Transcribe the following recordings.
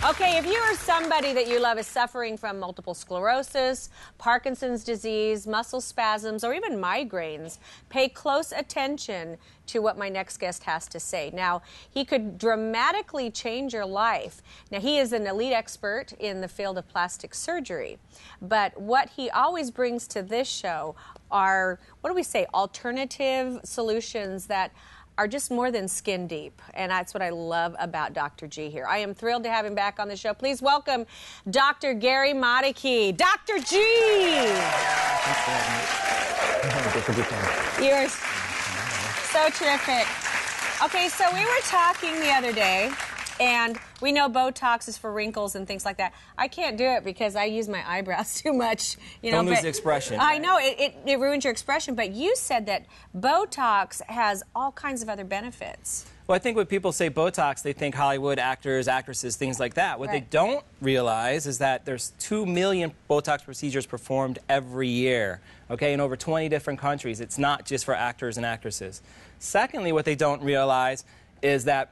Okay, if you or somebody that you love is suffering from multiple sclerosis, Parkinson's disease, muscle spasms, or even migraines, pay close attention to what my next guest has to say. Now, he could dramatically change your life. Now, he is an elite expert in the field of plastic surgery, but what he always brings to this show are, what do we say, alternative solutions that are just more than skin deep, and that's what I love about Dr. G here. I am thrilled to have him back on the show. Please welcome Dr. Gary Motykie. Dr. G! You're so terrific. Okay, so we were talking the other day, and we know Botox is for wrinkles and things like that. I can't do it because I use my eyebrows too much. You know, don't lose the expression. I know, it ruins your expression, but you said that Botox has all kinds of other benefits. Well, I think when people say Botox, they think Hollywood actors, actresses, things like that. What they don't realize is that there's 2 million Botox procedures performed every year, okay, in over 20 different countries. It's not just for actors and actresses. Secondly, what they don't realize is that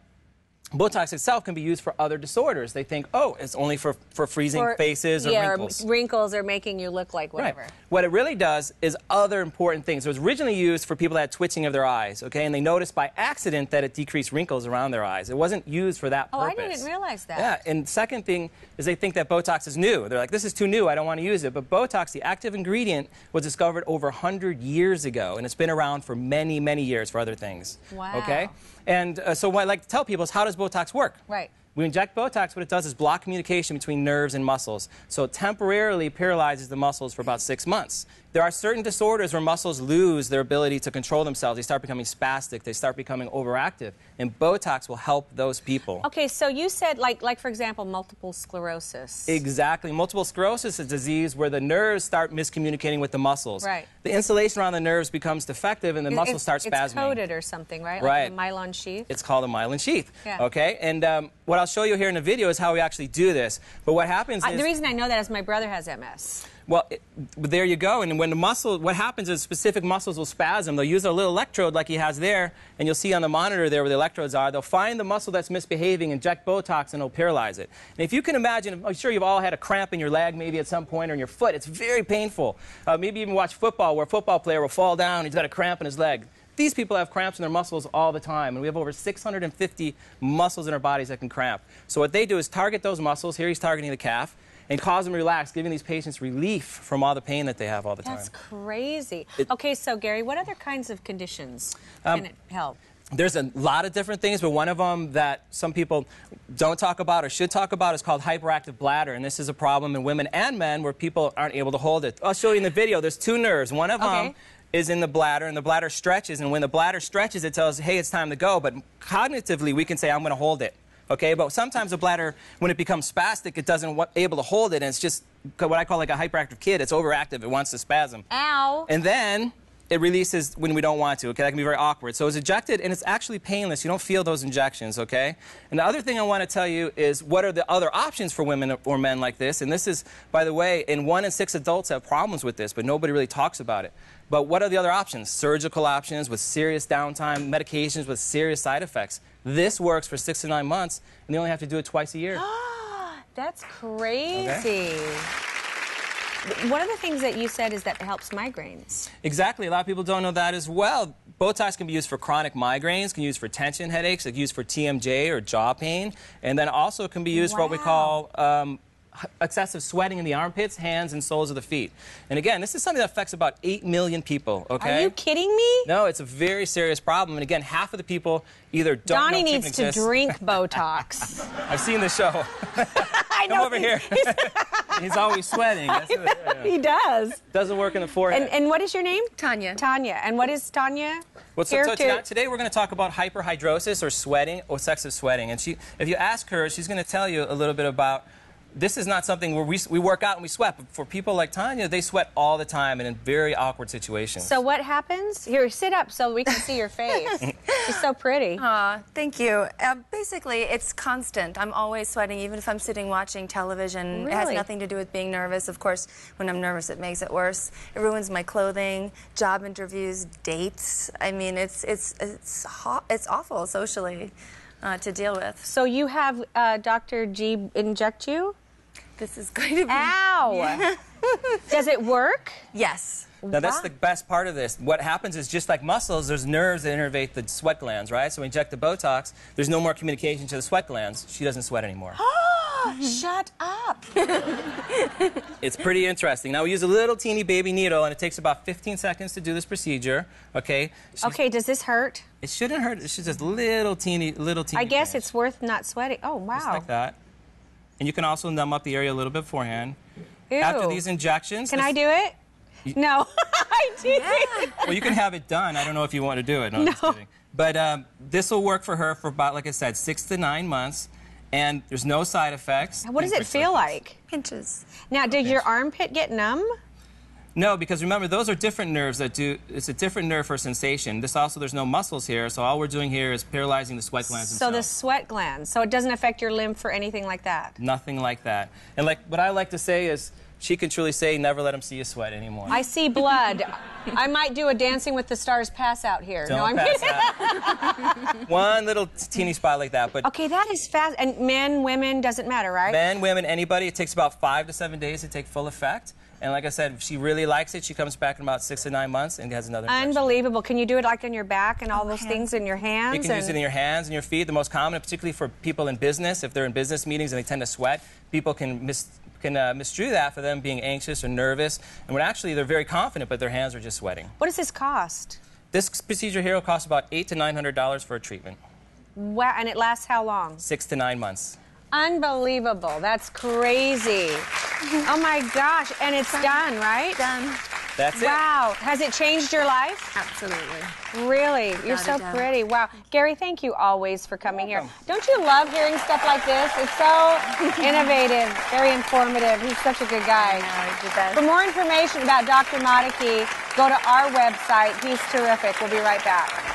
Botox itself can be used for other disorders. They think, oh, it's only for freezing faces or wrinkles. Or wrinkles or making you look like whatever. Right. What it really does is other important things. It was originally used for people that had twitching of their eyes, okay, and they noticed by accident that it decreased wrinkles around their eyes. It wasn't used for that purpose. Oh, I didn't realize that. Yeah, and second thing is they think that Botox is new. They're like, this is too new, I don't want to use it. But Botox, the active ingredient, was discovered over 100 years ago, and it's been around for many, many years for other things. Wow. Okay? And so what I like to tell people is, how does Botox work? Right. We inject Botox, what it does is block communication between nerves and muscles. So it temporarily paralyzes the muscles for about 6 months. There are certain disorders where muscles lose their ability to control themselves. They start becoming spastic. They start becoming overactive. And Botox will help those people. Okay, so you said, like for example, multiple sclerosis. Exactly. Multiple sclerosis is a disease where the nerves start miscommunicating with the muscles. Right. The insulation around the nerves becomes defective and the muscles start spasming. It's coated or something, right? Right. Like a myelin sheath? It's called a myelin sheath. Yeah. Okay? And what I'll show you here in the video is how we actually do this. But what happens is... The reason I know that is my brother has MS. Well, there you go. And when the muscle, what happens is specific muscles will spasm. They'll use a little electrode like he has there, and you'll see on the monitor there where the electrodes are. They'll find the muscle that's misbehaving, inject Botox, and it'll paralyze it. And if you can imagine, I'm sure you've all had a cramp in your leg maybe at some point or in your foot. It's very painful. Maybe even watch football where a football player will fall down, he's got a cramp in his leg. These people have cramps in their muscles all the time, and we have over 650 muscles in our bodies that can cramp. So what they do is target those muscles. Here he's targeting the calf, and cause them to relax, giving these patients relief from all the pain that they have all the time. That's crazy. Okay, so Gary, what other kinds of conditions can it help? There's a lot of different things, but one of them that some people don't talk about or should talk about is called hyperactive bladder, and this is a problem in women and men where people aren't able to hold it. I'll show you in the video. There's 2 nerves. One of them is in the bladder, and the bladder stretches, and when the bladder stretches, it tells, hey, it's time to go, but cognitively, we can say, I'm going to hold it. Okay, but sometimes the bladder, when it becomes spastic, it doesn't able to hold it, and it's just what I call like a hyperactive kid. It's overactive. It wants to spasm. Ow. And then it releases when we don't want to. Okay, that can be very awkward. So it's ejected, and it's actually painless. You don't feel those injections. Okay. And the other thing I want to tell you is what are the other options for women or men like this? And this is, by the way, 1 in 6 adults have problems with this, but nobody really talks about it. But what are the other options? Surgical options with serious downtime, medications with serious side effects. This works for 6 to 9 months, and they only have to do it twice a year. That's crazy. Okay. One of the things that you said is that it helps migraines. Exactly. A lot of people don't know that as well. Botox can be used for chronic migraines, can be used for tension headaches, it can be used for TMJ or jaw pain, and then also can be used for what we call excessive sweating in the armpits, hands, and soles of the feet. And again, this is something that affects about 8 million people, okay? Are you kidding me? No, it's a very serious problem. And again, half of the people either don't Donnie know needs to drink Botox. I've seen the show. I know. Come over here. He's always sweating. He does. Doesn't work in the forehead. And what is your name? Tanya. Tanya. And what is Tanya? Today we're going to talk about hyperhidrosis or sweating, or excessive sweating. And if you ask her, she's going to tell you a little bit about this is not something where we work out and we sweat. But for people like Tanya, they sweat all the time and in very awkward situations. So what happens? Here, sit up so we can see your face. You're so pretty. Aw, thank you. Basically, it's constant. I'm always sweating, even if I'm sitting watching television. Really? It has nothing to do with being nervous. Of course, when I'm nervous, it makes it worse. It ruins my clothing, job interviews, dates. I mean, it's awful socially. to deal with. So you have Dr. G inject you? This is going to be... Ow! Yeah. Does it work? Yes. Now, that's the best part of this. What happens is, just like muscles, there's nerves that innervate the sweat glands, right? So we inject the Botox, there's no more communication to the sweat glands. She doesn't sweat anymore. Shut up. It's pretty interesting. Now, we use a little teeny baby needle, and it takes about 15 seconds to do this procedure, okay? Okay, does this hurt? It shouldn't hurt. It's just little teeny I guess pinch. it's worth not sweating. Oh, wow. Just like that. And you can also numb up the area a little bit beforehand. Ew. After these injections... Can I do it? No, I did. Well, you can have it done. I don't know if you want to do it. No, I'm just kidding. But this will work for her for about, like I said, 6 to 9 months. And there's no side effects. What does it feel like? Pinches. Now, did your armpit get numb? No, because remember, those are different nerves that do, it's a different nerve for sensation. This also, there's no muscles here, so all we're doing here is paralyzing the sweat glands So themselves. the sweat glands. So it doesn't affect your lymph or anything like that? Nothing like that. And like, what I like to say is, she can truly say, never let them see you sweat anymore. I see blood. I might do a Dancing with the Stars pass out here. Don't no, I'm pass kidding. out. One little teeny spot like that. But okay, that is fast. And men, women, doesn't matter, right? men, women, anybody, it takes about 5 to 7 days to take full effect. And like I said, if she really likes it, she comes back in about 6 to 9 months and has another injection. Unbelievable. Can you do it like on your back and all those things in your hands? You can use it in your hands and your feet. The most common, particularly for people in business, if they're in business meetings and they tend to sweat, people can misdrew that for them being anxious or nervous. And when actually they're very confident, but their hands are just sweating. What does this cost? This procedure here will cost about $800 to $900 for a treatment. Wow, and it lasts how long? 6 to 9 months. Unbelievable. That's crazy. Oh my gosh. And it's done, right? Done. That's it. Wow. Has it changed your life? Absolutely. Really? You're so pretty. Wow. Gary, thank you always for coming here. Don't you love hearing stuff like this? It's so innovative, very informative. He's such a good guy. He's the best. For more information about Dr. Motykie, go to our website. He's terrific. We'll be right back.